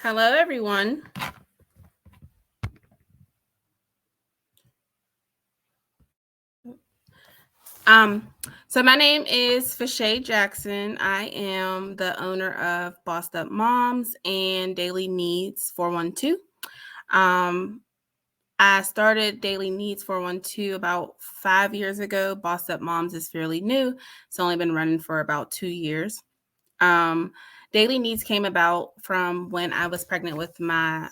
Hello, everyone. So my name is Fashay Jackson. I am the owner of Bossed Up Moms and Daily Needs 412. I started Daily Needs 412 about 5 years ago. Bossed Up Moms is fairly new. It's only been running for about 2 years. Daily Needs came about from when I was pregnant with my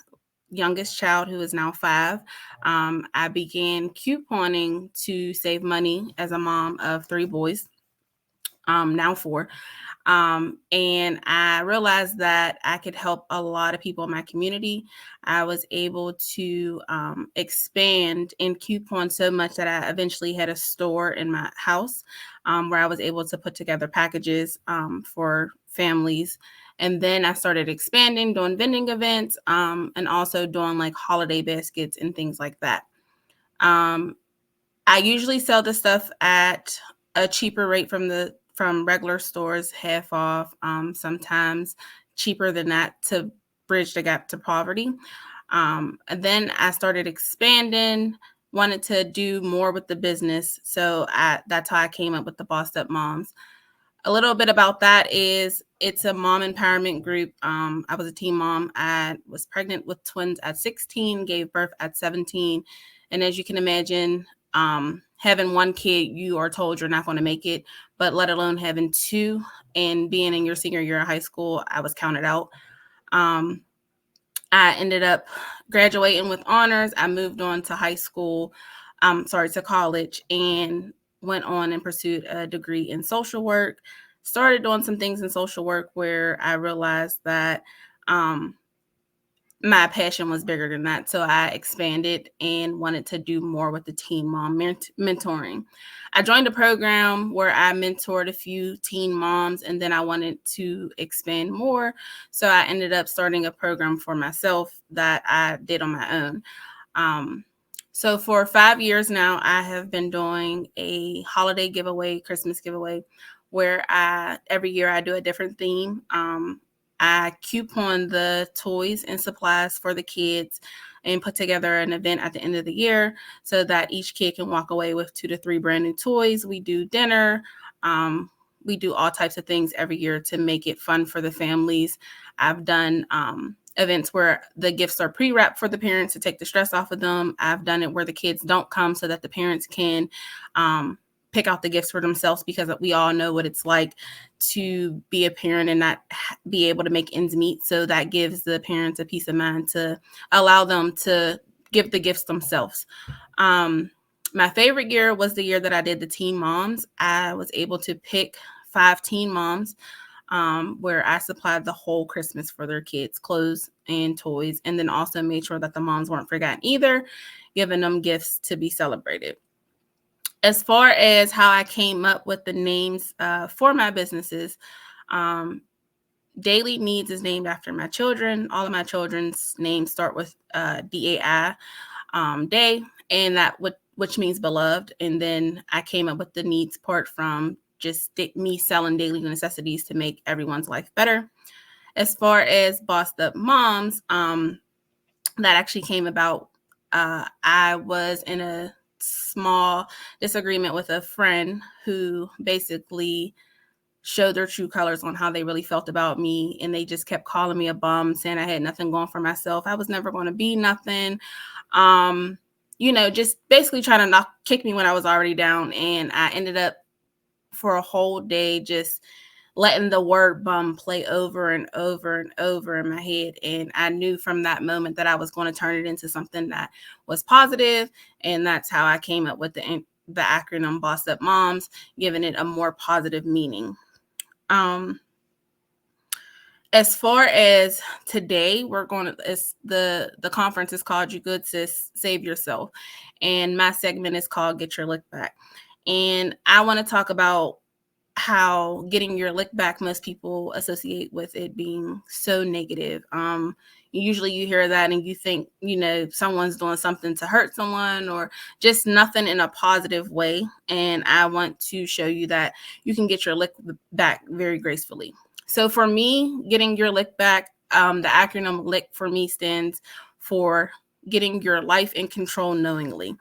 youngest child, who is now 5. I began couponing to save money as a mom of 3 boys, now 4. And I realized that I could help a lot of people in my community. I was able to expand and coupon so much that I eventually had a store in my house, where I was able to put together packages for families. And then I started expanding, doing vending events, and also doing like holiday baskets and things like that. I usually sell the stuff at a cheaper rate from regular stores, half off, sometimes cheaper than that to bridge the gap to poverty. And then I started expanding, wanted to do more with the business. So that's how I came up with the Bossed Up Moms. A little bit about that is it's a mom empowerment group. I was a teen mom. I was pregnant with twins at 16, gave birth at 17. And as you can imagine, having one kid, you are told you're not going to make it, but let alone having 2 and being in your senior year of high school, I was counted out. I ended up graduating with honors. I moved on to to college, and went on and pursued a degree in social work. Started doing some things in social work where I realized that my passion was bigger than that. So I expanded and wanted to do more with the teen mom mentoring. I joined a program where I mentored a few teen moms, and then I wanted to expand more. So I ended up starting a program for myself that I did on my own. So for 5 years now, I have been doing a holiday giveaway, Christmas giveaway, where every year I do a different theme. I coupon the toys and supplies for the kids and put together an event at the end of the year so that each kid can walk away with 2 to 3 brand new toys. We do dinner. We do all types of things every year to make it fun for the families. I've done events where the gifts are pre-wrapped for the parents to take the stress off of them. I've done it where the kids don't come so that the parents can pick out the gifts for themselves, because we all know what it's like to be a parent and not be able to make ends meet. So that gives the parents a peace of mind to allow them to give the gifts themselves. My favorite year was the year that I did the teen moms. I was able to pick 5 teen moms, where I supplied the whole Christmas for their kids, clothes and toys, and then also made sure that the moms weren't forgotten either, giving them gifts to be celebrated. As far as how I came up with the names for my businesses, Daily Needs is named after my children. All of my children's names start with DAI, day, and which means beloved. And then I came up with the needs part from just me selling daily necessities to make everyone's life better. As far as Bossed Up Moms, that actually came about. I was in a small disagreement with a friend who basically showed their true colors on how they really felt about me, and they just kept calling me a bum, saying I had nothing going for myself. I was never going to be nothing. Just basically trying to kick me when I was already down. And I ended up for a whole day just letting the word bum play over and over and over in my head. And I knew from that moment that I was going to turn it into something that was positive. And that's how I came up with the acronym Bossed Up Moms, giving it a more positive meaning. As far as today, the conference is called You Good Sis, Save Yourself. And my segment is called Get Your Lick Back. And I want to talk about how getting your lick back, most people associate with it being so negative. Usually you hear that and you think, someone's doing something to hurt someone or just nothing in a positive way. And I want to show you that you can get your lick back very gracefully. So for me, getting your lick back, the acronym LICK for me stands for getting your life in control knowingly.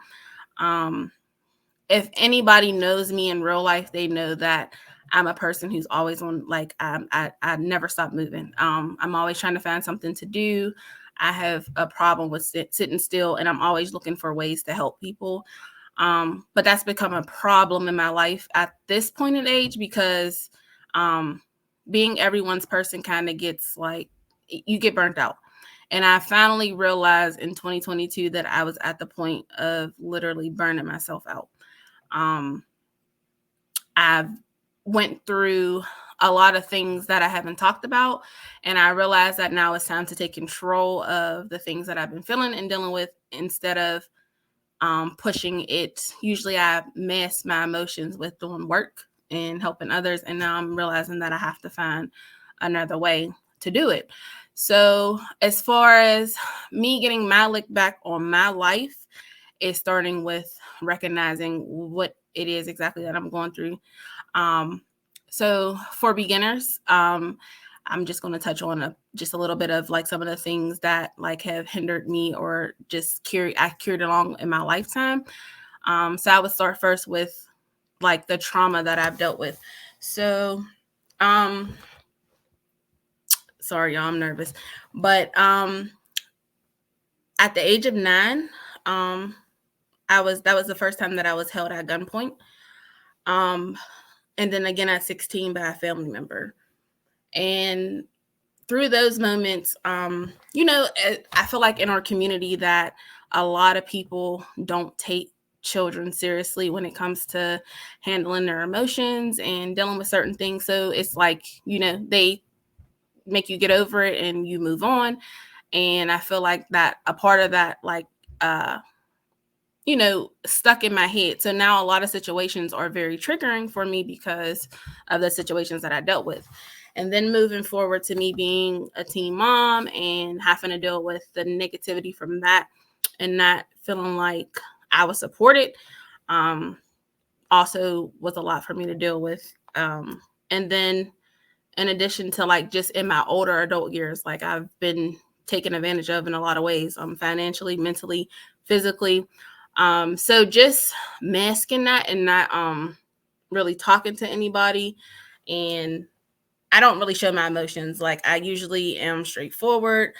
If anybody knows me in real life, they know that I'm a person who's always on, I never stop moving. I'm always trying to find something to do. I have a problem with sitting still, and I'm always looking for ways to help people. But that's become a problem in my life at this point in age because being everyone's person kind of gets you get burnt out. And I finally realized in 2022 that I was at the point of literally burning myself out. I've went through a lot of things that I haven't talked about, and I realized that now it's time to take control of the things that I've been feeling and dealing with instead of pushing it. Usually I mask my emotions with doing work and helping others, and now I'm realizing that I have to find another way to do it. So as far as me getting my lick back on my life, is starting with recognizing what it is exactly that I'm going through. So for beginners, I'm just going to touch on just a little bit of some of the things that have hindered me or just carried along in my lifetime. So I would start first with the trauma that I've dealt with. So, sorry, y'all, I'm nervous, but at the age of 9, that was the first time that I was held at gunpoint. And then again at 16 by a family member. And through those moments, I feel like in our community that a lot of people don't take children seriously when it comes to handling their emotions and dealing with certain things. So it's they make you get over it and you move on. And I feel like that a part of that, stuck in my head. So now a lot of situations are very triggering for me because of the situations that I dealt with. And then moving forward to me being a teen mom and having to deal with the negativity from that and not feeling like I was supported, also was a lot for me to deal with. And then in addition to just in my older adult years, I've been taken advantage of in a lot of ways, financially, mentally, physically. So just masking that and not really talking to anybody. And I don't really show my emotions. I usually am straightforward.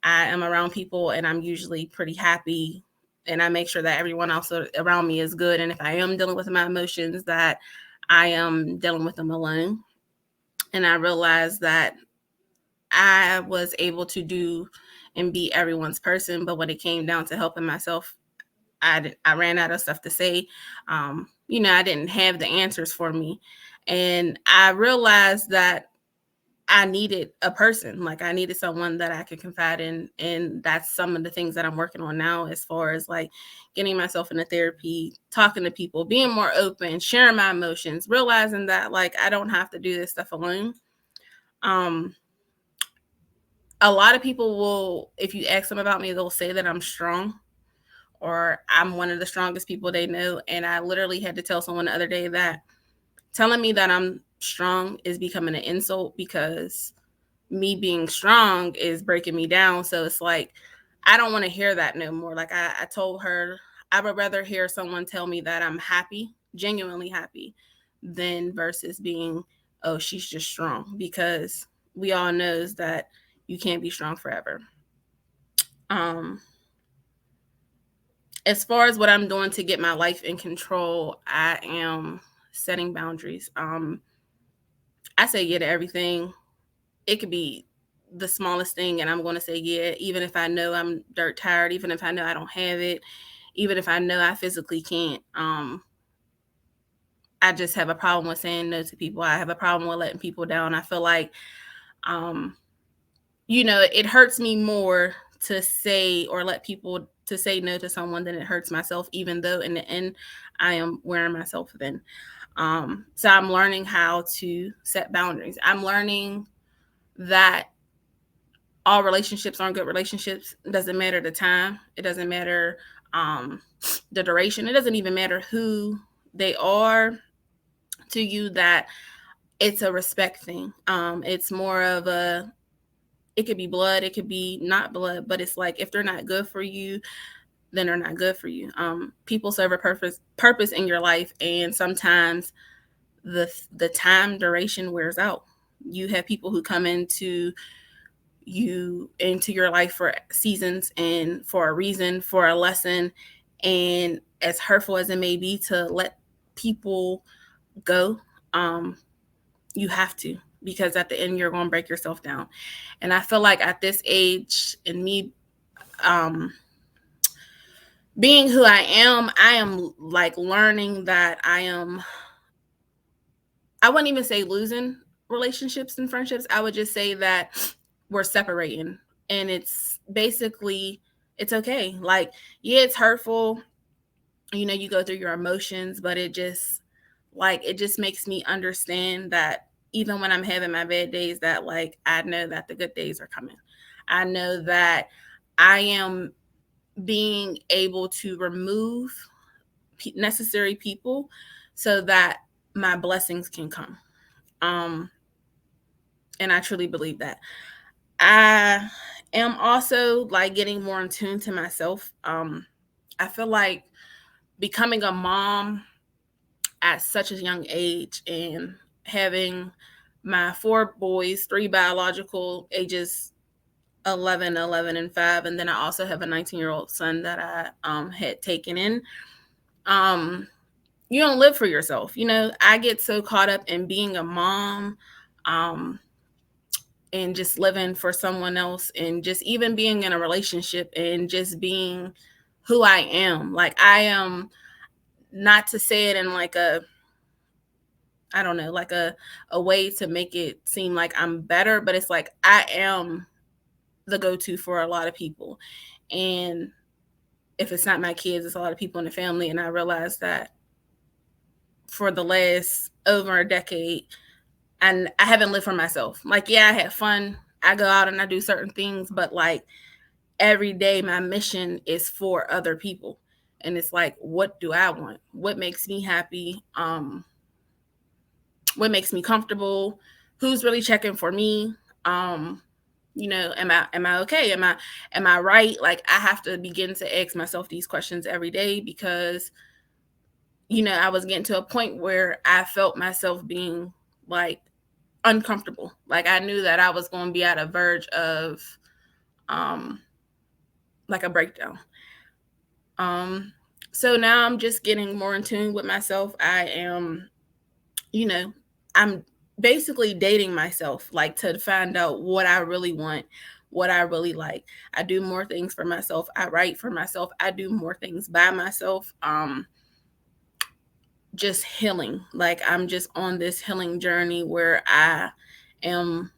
I am around people and I'm usually pretty happy. And I make sure that everyone else around me is good. And if I am dealing with my emotions, that I am dealing with them alone. And I realized that I was able to do and be everyone's person. But when it came down to helping myself, I ran out of stuff to say. I didn't have the answers for me. And I realized that I needed a person. I needed someone that I could confide in. And that's some of the things that I'm working on now, as far as getting myself into therapy, talking to people, being more open, sharing my emotions, realizing that I don't have to do this stuff alone. a lot of people will, if you ask them about me, they'll say that I'm strong or I'm one of the strongest people they know. And I literally had to tell someone the other day that telling me that I'm strong is becoming an insult, because me being strong is breaking me down. So it's like, I don't want to hear that no more. Like I told her, I would rather hear someone tell me that I'm happy, genuinely happy, than versus being, oh, she's just strong, because we all knows that you can't be strong forever. As far as what I'm doing to get my life in control, I am setting boundaries. I say yeah to everything. It could be the smallest thing, and I'm going to say yeah, even if I know I'm dirt tired, even if I know I don't have it, even if I know I physically can't. I just have a problem with saying no to people. I have a problem with letting people down. I feel like, it hurts me more to say or let people to say no to someone than it hurts myself, even though in the end I am wearing myself thin. So I'm learning how to set boundaries. I'm learning that all relationships aren't good relationships. It doesn't matter the time. It doesn't matter the duration. It doesn't even matter who they are to you, that it's a respect thing. It's more of a, it could be blood, it could be not blood, but it's like, if they're not good for you, then they're not good for you. People serve a purpose in your life, and sometimes the time duration wears out. You have people who come into your life for seasons and for a reason, for a lesson, and as hurtful as it may be to let people go, you have to, because at the end you're going to break yourself down. And I feel like at this age, and me being who I am like learning that I wouldn't even say losing relationships and friendships. I would just say that we're separating, and it's basically, it's okay. Like, yeah, it's hurtful. You go through your emotions, but it just makes me understand that even when I'm having my bad days, that like, I know that the good days are coming. I know that I am being able to remove necessary people so that my blessings can come. And I truly believe that. I am also like getting more in tune to myself. I feel like becoming a mom at such a young age and having my 4 boys, 3 biological, ages 11, 11, and 5, and then I also have a 19-year-old son that I had taken in. You don't live for yourself. I get so caught up in being a mom, and just living for someone else, and just even being in a relationship and just being who I am. Like, I am, not to say it in like a, I don't know, like a way to make it seem like I'm better, but it's like I am the go-to for a lot of people. And if it's not my kids, it's a lot of people in the family. And I realized that for the last over a decade, and I haven't lived for myself. Like, yeah, I had fun. I go out and I do certain things, but like every day my mission is for other people. And it's like, what do I want? What makes me happy? What makes me comfortable? Who's really checking for me? Am I okay? Am I right? Like, I have to begin to ask myself these questions every day, because I was getting to a point where I felt myself being like uncomfortable. Like, I knew that I was going to be at a verge of like a breakdown. So now I'm just getting more in tune with myself. I'm basically dating myself, like, to find out what I really want, what I really like. I do more things for myself. I write for myself. I do more things by myself. Just healing. Like, I'm just on this healing journey where I am,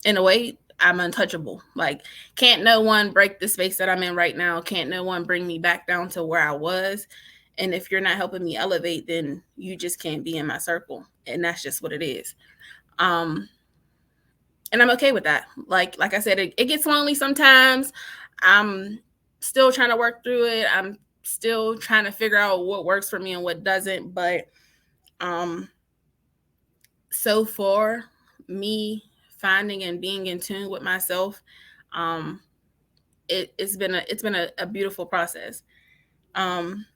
in a way, I'm untouchable. Like, can't no one break the space that I'm in right now. Can't no one bring me back down to where I was. And if you're not helping me elevate, then you just can't be in my circle. And that's just what it is. And I'm okay with that. Like I said, it gets lonely sometimes. I'm still trying to work through it. I'm still trying to figure out what works for me and what doesn't. But um, so far, me finding and being in tune with myself, um, it's been a beautiful process. Um,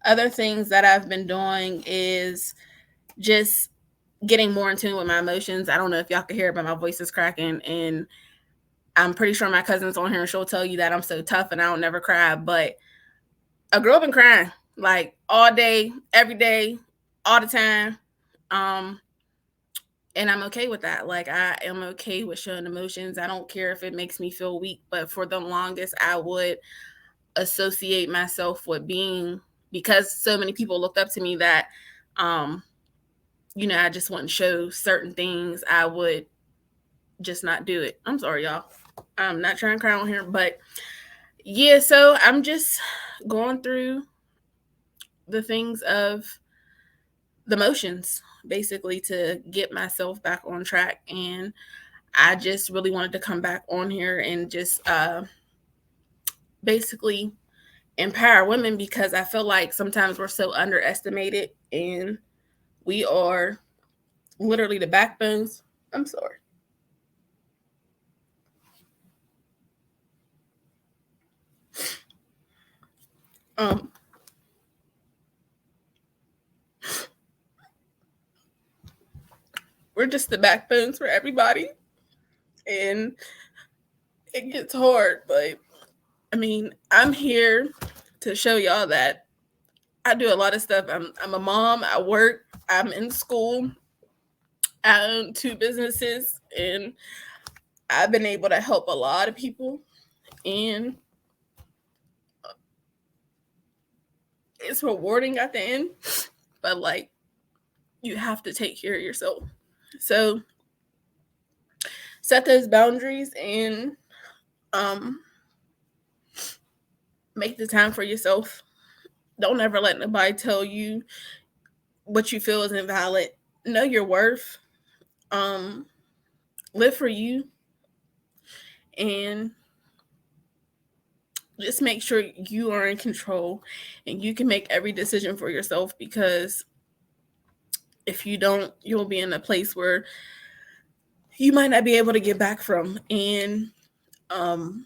Other things that I've been doing is just getting more in tune with my emotions. I don't know if y'all can hear it, but my voice is cracking, and I'm pretty sure my cousin's on here and she'll tell you that I'm so tough and I don't never cry. But I grew up in crying like all day, every day, all the time. Um, and I'm okay with that. Like I am okay with showing emotions. I don't care if it makes me feel weak, but for the longest I would associate myself with being, because so many people looked up to me that um I just wouldn't show certain things. I would just not do it. I'm sorry, y'all. I'm not trying to cry on here, but yeah, so I'm just going through the things of the motions basically to get myself back on track. And I just really wanted to come back on here and just basically empower women, because I feel like sometimes we're so underestimated, and we are literally the backbones. I'm sorry. Um, we're just the backbones for everybody, and it gets hard, but I mean, I'm here to show y'all that I do a lot of stuff. I'm a mom, I work, I'm in school, I own two businesses, and I've been able to help a lot of people, and it's rewarding at the end, but like, you have to take care of yourself. So set those boundaries and um make the time for yourself. Don't ever let nobody tell you what you feel is invalid. Know your worth. Um Live for you, and just make sure you are in control and you can make every decision for yourself, because if you don't, you'll be in a place where you might not be able to get back from. And um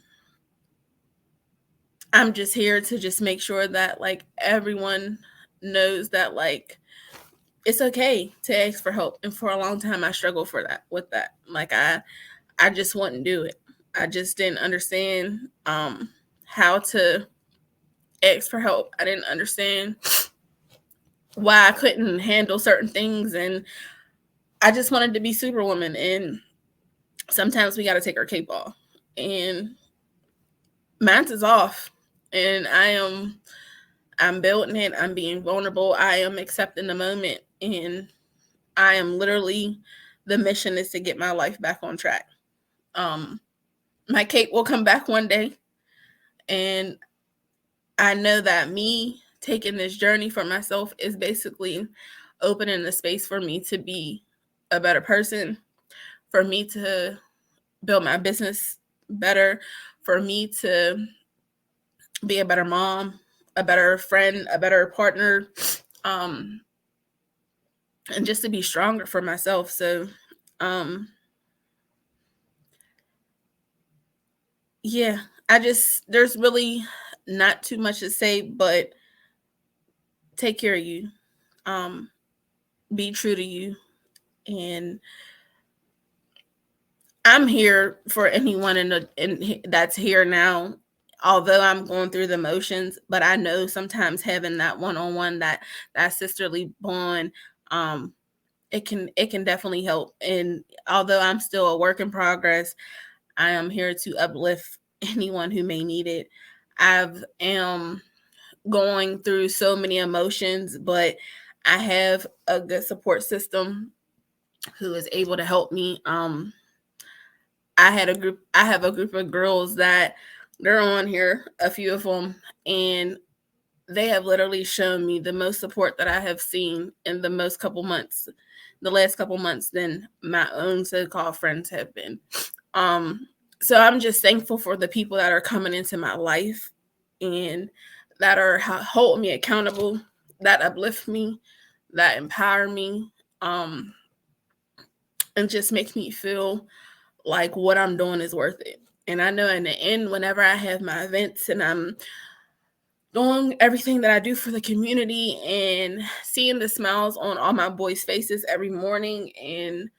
I'm just here to just make sure that like everyone knows that like it's okay to ask for help. And for a long time I struggled for that with that. Like I just wouldn't do it. I just didn't understand how to ask for help. I didn't understand why I couldn't handle certain things, and I just wanted to be Superwoman. And sometimes we got to take our cape off, and mine's is off, and I'm building it. I'm being vulnerable. I am accepting the moment, and I am literally, the mission is to get my life back on track. Um, my cape will come back one day, and I know that me taking this journey for myself is basically opening the space for me to be a better person, for me to build my business better, for me to be a better mom, a better friend, a better partner, um, and just to be stronger for myself. So, um, yeah, there's really not too much to say, but take care of you. Um, be true to you. And I'm here for anyone that's here now. Although I'm going through the motions, but I know sometimes having that one-on-one, that sisterly bond, um, it can definitely help. And although I'm still a work in progress, I am here to uplift anyone who may need it. I am going through so many emotions, but I have a good support system who is able to help me. I have a group of girls that they're on here, a few of them, and they have literally shown me the most support that I have seen in the most couple months. the last couple months than my own so-called friends have been. So I'm just thankful for the people that are coming into my life and that are holding me accountable, that uplift me, that empower me, and just make me feel like what I'm doing is worth it. And I know in the end, whenever I have my events and I'm doing everything that I do for the community and seeing the smiles on all my boys' faces every morning, and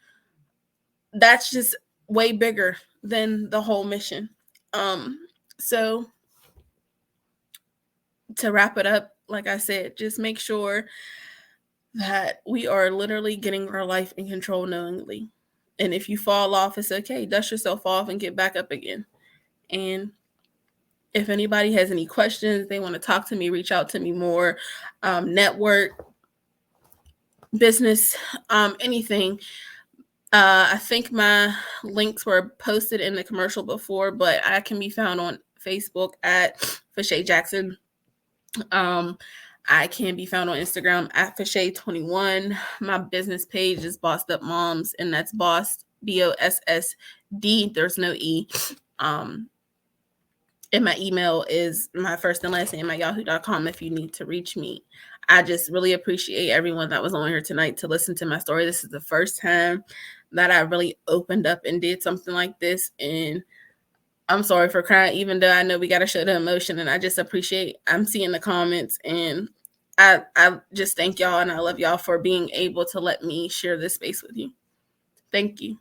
that's just way bigger than the whole mission. So to wrap it up, like I said, just make sure that we are literally getting our life in control knowingly. And if you fall off, it's okay. Dust yourself off and get back up again. And if anybody has any questions, they want to talk to me, reach out to me more, network, business, anything. I think my links were posted in the commercial before, but I can be found on Facebook at Fashay Jackson. I can be found on Instagram at Fashay21. My business page is Bossed Up Moms, and that's Bossed, BOSSD. There's no E. And my email is my first and last name at yahoo.com if you need to reach me. I just really appreciate everyone that was on here tonight to listen to my story. This is the first time that I really opened up and did something like this. And I'm sorry for crying, even though I know we got to show the emotion. And I just appreciate, I'm seeing the comments, and I just thank y'all, and I love y'all for being able to let me share this space with you. Thank you.